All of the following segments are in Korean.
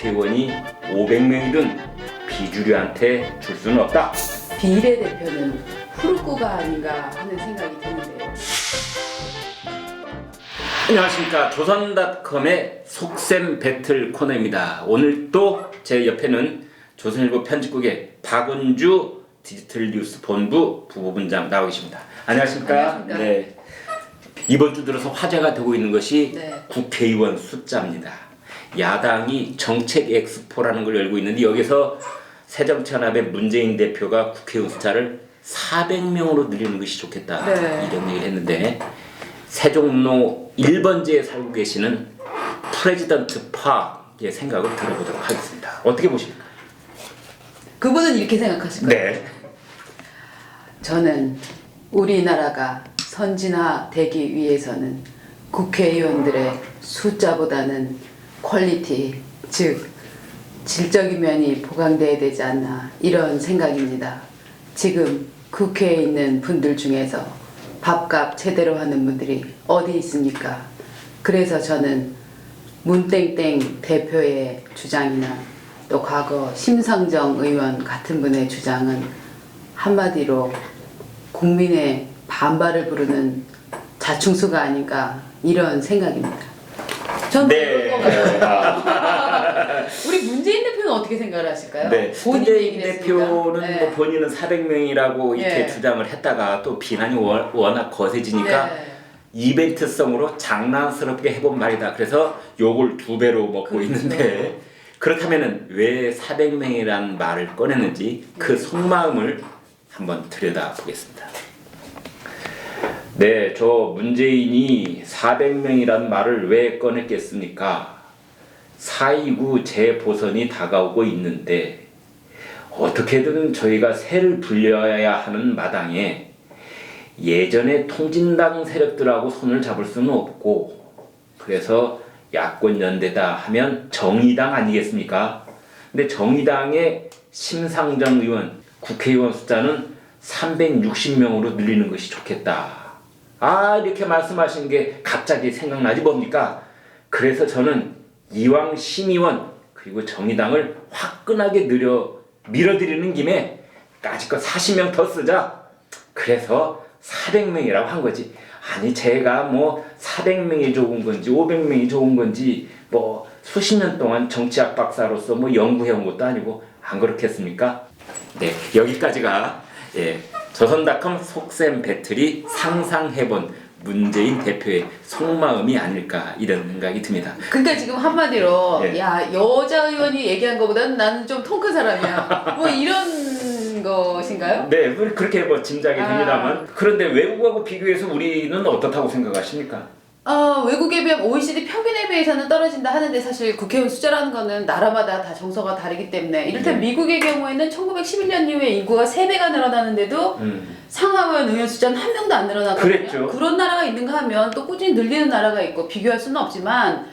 국회의원이 500명이든 비주류한테 줄 수는 없다. 비례대표는 후루꾸가 아닌가 하는 생각이 드는데요. 안녕하십니까. 조선닷컴의 속셈 배틀 코너입니다. 오늘 또 제 옆에는 조선일보 편집국의 박은주 디지털 뉴스 본부 부부분장 나와 계십니다. 안녕하십니까. 안녕하십니까. 네. 이번 주 들어서 화제가 되고 있는 것이 네. 국회의원 숫자입니다. 야당이 정책 엑스포라는 걸 열고 있는데 여기서 새정치연합의 문재인 대표가 국회의원 숫자를 400명으로 늘리는 것이 좋겠다. 네. 이런 얘기를 했는데 세종로 1번지에 살고 계시는 프레지던트 파의 생각을 들어보도록 하겠습니다. 어떻게 보십니까? 그분은 이렇게 생각하실 거예요. 네. 저는 우리나라가 선진화되기 위해서는 국회의원들의 숫자보다는 퀄리티, 즉 질적인 면이 보강돼야 되지 않나 이런 생각입니다. 지금 국회에 있는 분들 중에서 밥값 제대로 하는 분들이 어디 있습니까? 그래서 저는 문땡땡 대표의 주장이나 또 과거 심상정 의원 같은 분의 주장은 한마디로 국민의 반발을 부르는 자충수가 아닌가 이런 생각입니다. 저는 네. 그런 것 같아요. 우리 문재인 대표는 어떻게 생각을 하실까요? 네. 본인 문재인 얘기를 했으니까. 대표는 네. 뭐 본인은 400명이라고 이렇게 네. 주장을 했다가 또 비난이 워낙 거세지니까 네. 이벤트성으로 장난스럽게 해본 말이다. 그래서 욕을 2배로 먹고 그렇죠. 있는데 그렇다면은 왜 400명이라는 말을 꺼냈는지 그 속마음을 한번 들여다보겠습니다. 네, 저 문재인이 400명이라는 말을 왜 꺼냈겠습니까? 4.29 재보선이 다가오고 있는데 어떻게든 저희가 새를 불려야 하는 마당에 예전에 통진당 세력들하고 손을 잡을 수는 없고 그래서 야권 연대다 하면 정의당 아니겠습니까? 근데 정의당의 심상정 의원 국회의원 숫자는 360명으로 늘리는 것이 좋겠다. 이렇게 말씀하신 게 갑자기 생각나지 뭡니까? 그래서 저는 이왕 심의원 그리고 정의당을 화끈하게 밀어드리는 김에 까짓거 40명 더 쓰자. 그래서 400명이라고 한 거지. 아니 제가 뭐 400명이 좋은 건지 500명이 좋은 건지 뭐 수십 년 동안 정치학 박사로서 뭐 연구해온 것도 아니고 안 그렇겠습니까? 네, 여기까지가 조선닷컴 속셈 배틀이 상상해본 문재인 대표의 속마음이 아닐까 이런 생각이 듭니다. 그러니까 지금 한마디로 네. 야 여자 의원이 얘기한 것보다는 나는 좀 통 큰 사람이야 뭐 이런 것인가요? 네, 그렇게 뭐 짐작이 됩니다만 그런데 외국하고 비교해서 우리는 어떻다고 생각하십니까? 외국에 비하면 OECD 평균에 비해서는 떨어진다 하는데 사실 국회의원 숫자라는 거는 나라마다 다 정서가 다르기 때문에 이를테면 미국의 경우에는 1911년 이후에 인구가 3배가 늘어나는데도 상하원 의원 숫자는 1명도 안 늘어나거든요. 그랬죠. 그런 나라가 있는가 하면 또 꾸준히 늘리는 나라가 있고 비교할 수는 없지만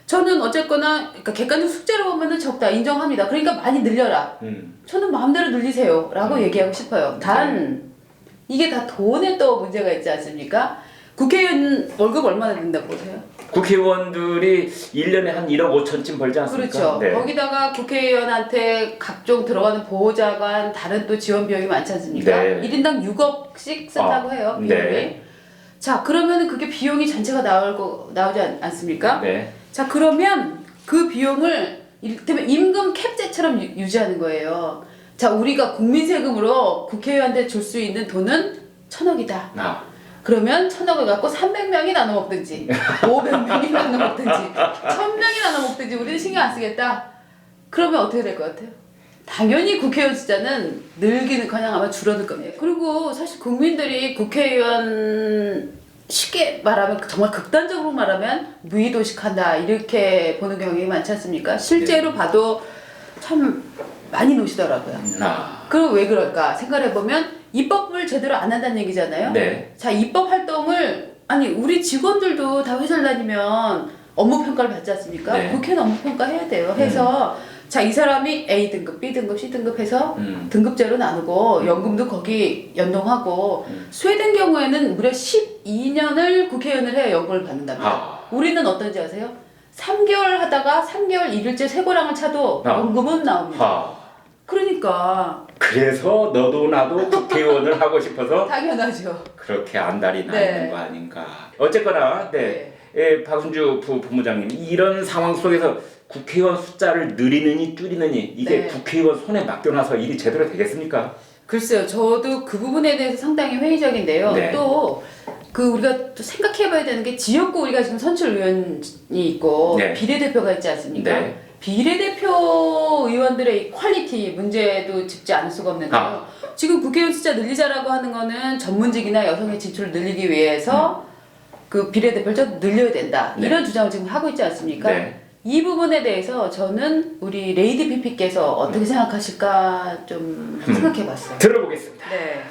저는 어쨌거나 그러니까 객관적 숙제로 보면은 적다 인정합니다. 그러니까 많이 늘려라. 저는 마음대로 늘리세요 라고 얘기하고 싶어요. 단 이게 다 돈에 또 문제가 있지 않습니까? 국회의원 월급 얼마나 된다고 보세요? 국회의원들이 1년에 한 1억 5천쯤 벌지 않습니까? 그렇죠. 네. 거기다가 국회의원한테 각종 들어가는 보호자관 다른 또 지원 비용이 많지 않습니까? 네. 1인당 6억씩 쓴다고 해요. 비용이. 네. 자 그러면 그게 비용이 전체가 나오지 않습니까? 네. 자 그러면 그 비용을 이를테면 임금 캡제처럼 유지하는 거예요. 자 우리가 국민 세금으로 국회의원한테 줄 수 있는 돈은 1,000억이다. 그러면 1,000억을 갖고 300명이 나눠 먹든지 500명이 나눠 먹든지 1,000명이 나눠 먹든지 우리는 신경 안 쓰겠다. 그러면 어떻게 될 것 같아요? 당연히 국회의원 숫자는 늘기는커녕 아마 줄어들 겁니다. 그리고 사실 국민들이 국회의원 쉽게 말하면 정말 극단적으로 말하면 무의도식한다 이렇게 보는 경향이 많지 않습니까? 실제로 봐도 참 많이 노시더라고요. 그럼 왜 그럴까 생각해보면 입법을 제대로 안 한다는 얘기잖아요. 네. 자 입법 활동을 아니 우리 직원들도 다 회사를 다니면 업무 평가를 받지 않습니까? 네. 국회는 업무 평가 해야 돼요. 해서 자 이 사람이 A 등급, B 등급, C 등급 해서 등급제로 나누고 연금도 거기 연동하고 스웨덴 경우에는 무려 12년을 국회의원을 해야 연금을 받는답니다. 우리는 어떤지 아세요? 3개월 하다가 3개월 1일째 쇠고랑을 차도 연금은 나옵니다. 그러니까 그래서 너도 나도 국회의원을 하고 싶어서 당연하죠. 그렇게 안달이 나 네. 있는 거 아닌가. 어쨌거나 박순주 본부장님, 이런 상황 속에서 국회의원 숫자를 늘리느니 줄이느니 이게 네. 국회의원 손에 맡겨놔서 일이 제대로 되겠습니까? 글쎄요, 저도 그 부분에 대해서 상당히 회의적인데요. 네. 또 우리가 또 생각해봐야 되는 게 지역구 우리가 지금 선출 의원이 있고 네. 비례대표가 있지 않습니까? 네. 비례대표 의원들의 퀄리티 문제도 짚지 않을 수가 없는데요. 지금 국회의원 숫자 늘리자라고 하는 거는 전문직이나 여성의 진출을 늘리기 위해서 그 비례대표를 늘려야 된다. 네. 이런 주장을 지금 하고 있지 않습니까? 네. 이 부분에 대해서 저는 우리 레이디 PP께서 어떻게 생각하실까 좀 생각해봤어요. 들어보겠습니다. 네.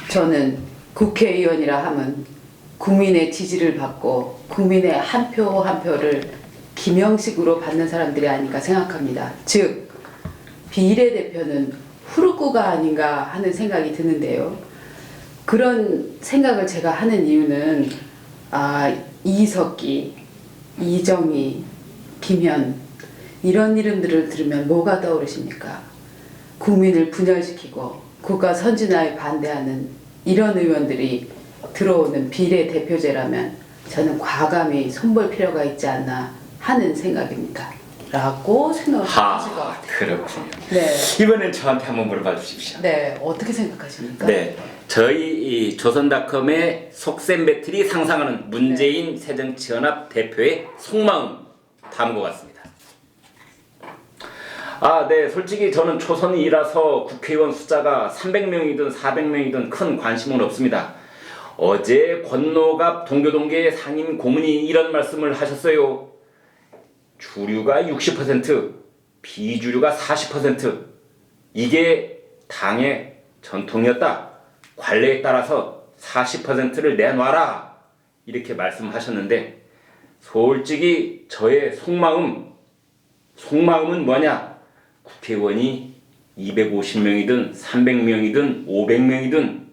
저는 국회의원이라 하면 국민의 지지를 받고 국민의 한 표 한 표를 기명식으로 받는 사람들이 아닌가 생각합니다. 즉 비례대표는 후루꾸가 아닌가 하는 생각이 드는데요. 그런 생각을 제가 하는 이유는 이석기, 이정희, 김현 이런 이름들을 들으면 뭐가 떠오르십니까? 국민을 분열시키고 국가 선진화에 반대하는 이런 의원들이 들어오는 비례대표제라면 저는 과감히 손볼 필요가 있지 않나 하는 생각입니다. 라고 생각하실 것 같아요. 그렇군요. 네. 이번엔 저한테 한번 물어봐 주십시오. 네, 어떻게 생각하십니까? 네, 저희 이 조선닷컴의 속셈 배틀이 상상하는 문재인 새정치연합 대표의 속마음 담은 것 같습니다. 네, 솔직히 저는 초선이라서 국회의원 숫자가 300명이든 400명이든 큰 관심은 없습니다. 어제 권노갑 동교동계 상임 고문이 이런 말씀을 하셨어요. 주류가 60%, 비주류가 40%. 이게 당의 전통이었다. 관례에 따라서 40%를 내놔라. 이렇게 말씀하셨는데 솔직히 저의 속마음은 뭐냐? 국회의원이 250명이든 300명이든 500명이든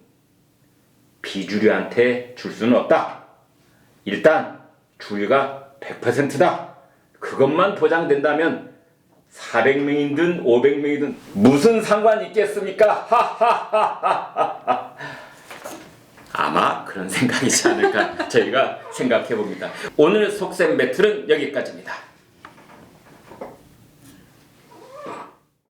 비주류한테 줄 수는 없다. 일단 주류가 100%다. 그것만 보장된다면 400명이든 500명이든 무슨 상관이 있겠습니까? 아마 그런 생각이지 않을까 저희가 생각해 봅니다. 오늘 속셈 배틀은 여기까지입니다.